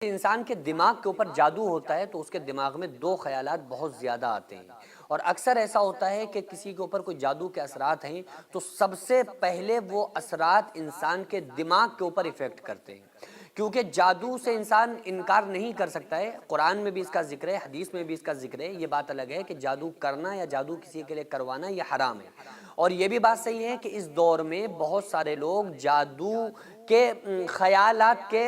انسان کے دماغ کے اوپر جادو ہوتا ہے تو اس کے دماغ میں دو خیالات بہت زیادہ آتے ہیں، اور اکثر ایسا ہوتا ہے کہ کسی کے اوپر کوئی جادو کے اثرات ہیں تو سب سے پہلے وہ اثرات انسان کے دماغ کے اوپر ایفیکٹ کرتے ہیں، کیونکہ جادو سے انسان انکار نہیں کر سکتا ہے۔ قرآن میں بھی اس کا ذکر ہے، حدیث میں بھی اس کا ذکر ہے۔ یہ بات الگ ہے کہ جادو کرنا یا جادو کسی کے لیے کروانا یہ حرام ہے، اور یہ بھی بات صحیح ہے کہ اس دور میں بہت سارے لوگ جادو کے خیالات کے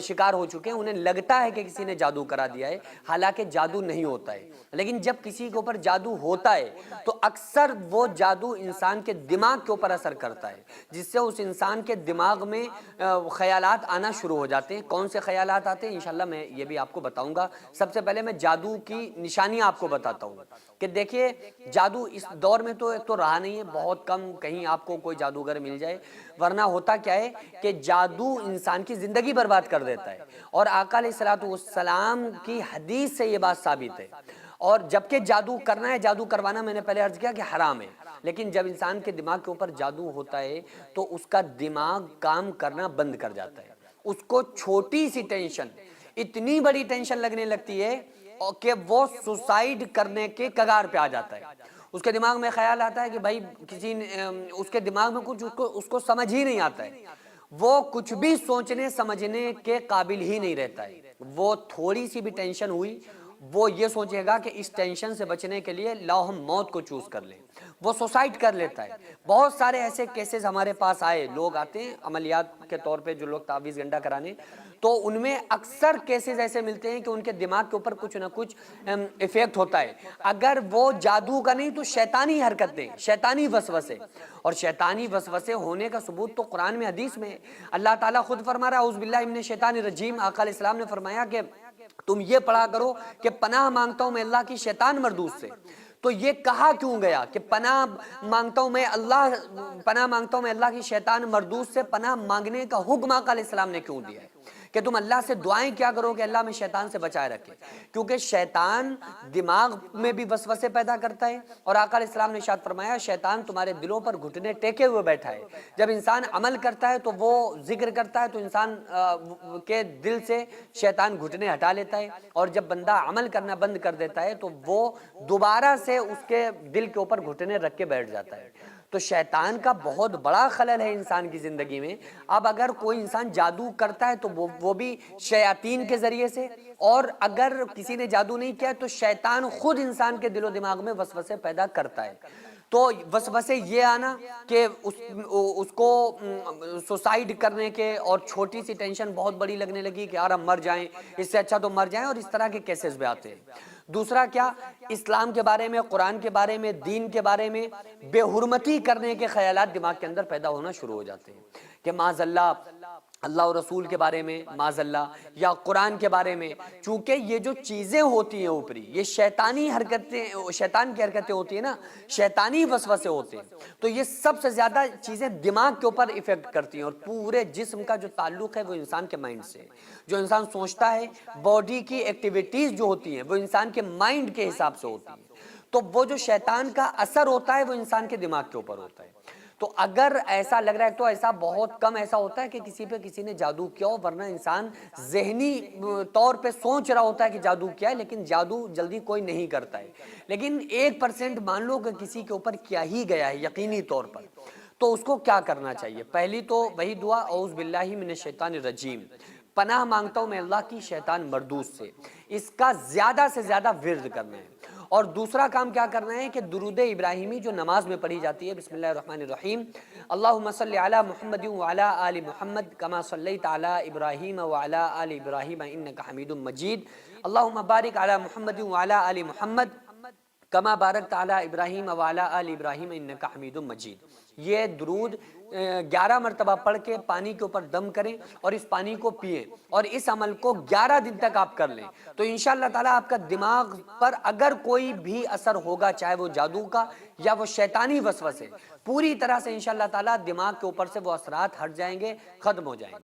شکار ہو چکے ہیں۔ انہیں لگتا ہے کہ کسی نے جادو کرا دیا ہے، حالانکہ جادو نہیں ہوتا ہے۔ لیکن جب کسی کے اوپر جادو ہوتا ہے تو اکثر وہ جادو انسان کے دماغ کے اوپر اثر کرتا ہے، جس سے اس انسان کے دماغ میں خیالات آنا شروع ہو جاتے ہیں۔ کون سے خیالات آتے ہیں انشاءاللہ میں یہ بھی آپ کو بتاؤں گا۔ سب سے پہلے میں جادو کی نشانیاں آپ کو بتاتا ہوں کہ دیکھیے، جادو اس دور میں تو ایک تو رہا نہیں ہے، بہت کم کہیں آپ کو کوئی جادوگر مل جائے، ورنہ ہوتا کیا ہے کہ جادو انسان کی زندگی برباد کر دیتا ہے، اور آقا علیہ الصلوۃ والسلام کی حدیث سے یہ بات ثابت ہے۔ اور جبکہ جادو کرنا ہے، جادو کروانا میں نے پہلے عرض کیا کہ حرام ہے، لیکن جب انسان کے دماغ کے اوپر جادو ہوتا ہے تو اس کا دماغ کام کرنا بند کر جاتا ہے۔ اس کو چھوٹی سی ٹینشن اتنی بڑی ٹینشن لگنے لگتی ہے کہ وہ سوسائیڈ کرنے کے کگار پہ آ جاتا ہے۔ اس کے دماغ میں خیال آتا ہے کہ بھائی کسی نے اس کے دماغ میں کچھ اس کو سمجھ ہی نہیں آتا ہے، وہ کچھ بھی سوچنے سمجھنے کے قابل ہی نہیں رہتا ہے۔ وہ تھوڑی سی بھی ٹینشن ہوئی، وہ یہ سوچے گا کہ اس ٹینشن سے بچنے کے لیے لاؤ ہم موت کو چوز کر لیں، وہ سوسائیڈ کر لیتا ہے۔ بہت سارے ایسے کیسز ہمارے پاس آئے، لوگ آتے ہیں عملیات کے طور پہ، جو لوگ تعویذ گنڈا کرانے، تو ان میں اکثر کیسز ایسے ملتے ہیں کہ ان کے دماغ کے اوپر کچھ نہ کچھ ایفیکٹ ہوتا ہے۔ اگر وہ جادو کا نہیں تو شیطانی حرکتیں، شیطانی وسوسے، اور شیطانی وسوسے ہونے کا ثبوت تو قرآن میں حدیث میں ہے۔ اللہ تعالیٰ خود فرما رہا ہے اعوذ باللہ من الشیطان الرجیم۔ آقا علیہ السلام نے فرمایا کہ تم یہ پڑھا کرو کہ پناہ مانگتا ہوں میں اللہ کی شیطان مردود سے۔ تو یہ کہا کیوں گیا کہ پناہ مانگتا ہوں میں اللہ کی شیطان مردود سے؟ پناہ مانگنے کا حکم آقا علیہ السلام نے کیوں دیا ہے کہ تم اللہ سے دعائیں کیا کرو کہ اللہ میں شیطان سے بچائے رکھے؟ کیونکہ شیطان دماغ میں بھی وسوسے پیدا کرتا ہے، اور آقا علیہ السلام نے ارشاد فرمایا شیطان تمہارے دلوں پر گھٹنے ٹیکے ہوئے بیٹھا ہے۔ جب انسان عمل کرتا ہے تو وہ ذکر کرتا ہے تو انسان کے دل سے شیطان گھٹنے ہٹا لیتا ہے، اور جب بندہ عمل کرنا بند کر دیتا ہے تو وہ دوبارہ سے اس کے دل کے اوپر گھٹنے رکھ کے بیٹھ جاتا ہے۔ تو شیطان کا بہت بڑا خلل ہے انسان کی زندگی میں۔ اب اگر کوئی انسان جادو کرتا ہے تو وہ بھی شیاطین کے ذریعے سے، اور اگر کسی نے جادو نہیں کیا تو شیطان خود انسان کے دل و دماغ میں وسوسے پیدا کرتا ہے۔ تو وسوسے یہ آنا کہ اس کو سوسائیڈ کرنے کے، اور چھوٹی سی ٹینشن بہت بڑی لگنے لگی کہ یار ہم مر جائیں، اس سے اچھا تو مر جائیں، اور اس طرح کے کیسز بھی آتے ہیں۔ دوسرا کیا، اسلام کے بارے میں، قرآن کے بارے میں، دین کے بارے میں بے حرمتی کرنے کے خیالات دماغ کے اندر پیدا ہونا شروع ہو جاتے ہیں کہ معاذ اللہ، اللہ اور رسول کے بارے میں معاذ اللہ، یا قرآن کے بارے میں۔ چونکہ یہ جو چیزیں ہوتی ہیں اوپری، یہ شیطانی حرکتیں، شیطان کی حرکتیں ہوتی ہیں نا، شیطانی وسوسے ہوتے ہیں، تو یہ سب سے زیادہ چیزیں دماغ کے اوپر ایفیکٹ کرتی ہیں، اور پورے جسم کا جو تعلق ہے وہ انسان کے مائنڈ سے ہے۔ جو انسان سوچتا ہے، باڈی کی ایکٹیویٹیز جو ہوتی ہیں وہ انسان کے مائنڈ کے حساب سے ہوتی ہیں، تو وہ جو شیطان کا اثر ہوتا ہے وہ انسان کے دماغ کے اوپر ہوتا ہے۔ تو اگر ایسا لگ رہا ہے تو ایسا بہت کم ایسا ہوتا ہے کہ کسی پہ کسی نے جادو کیا ہو، ورنہ انسان ذہنی طور پہ سوچ رہا ہوتا ہے کہ جادو کیا ہے، لیکن جادو جلدی کوئی نہیں کرتا ہے۔ لیکن 1% مان لو کہ کسی کے اوپر کیا ہی گیا ہے یقینی طور پر، تو اس کو کیا کرنا چاہیے؟ پہلی تو وہی دعا اعوذ باللہ من الشیطان الرجیم، پناہ مانگتا ہوں میں اللہ کی شیطان مردود سے، اس کا زیادہ سے زیادہ ورد کرنا ہے۔ اور دوسرا کام کیا کرنا ہے کہ درود ابراہیمی جو نماز میں پڑھی جاتی ہے، بسم اللہ الرحمن الرحیم، اللہم صلی علی محمد وعلی آل محمد کما صلیت علی ابراہیم وعلی آل ابراہیم انکا حمید مجید، اللہم بارک علی محمد وعلی آل محمد کما بارکت علی ابراہیم وعلی آل ابراہیم انکا حمید مجید۔ یہ درود 11 مرتبہ پڑھ کے پانی کے اوپر دم کریں، اور اس پانی کو پئیں، اور اس عمل کو 11 دن تک آپ کر لیں، تو انشاءاللہ تعالیٰ آپ کا دماغ پر اگر کوئی بھی اثر ہوگا، چاہے وہ جادو کا یا وہ شیطانی وسوسے، پوری طرح سے انشاءاللہ تعالیٰ دماغ کے اوپر سے وہ اثرات ہٹ جائیں گے، ختم ہو جائیں گے۔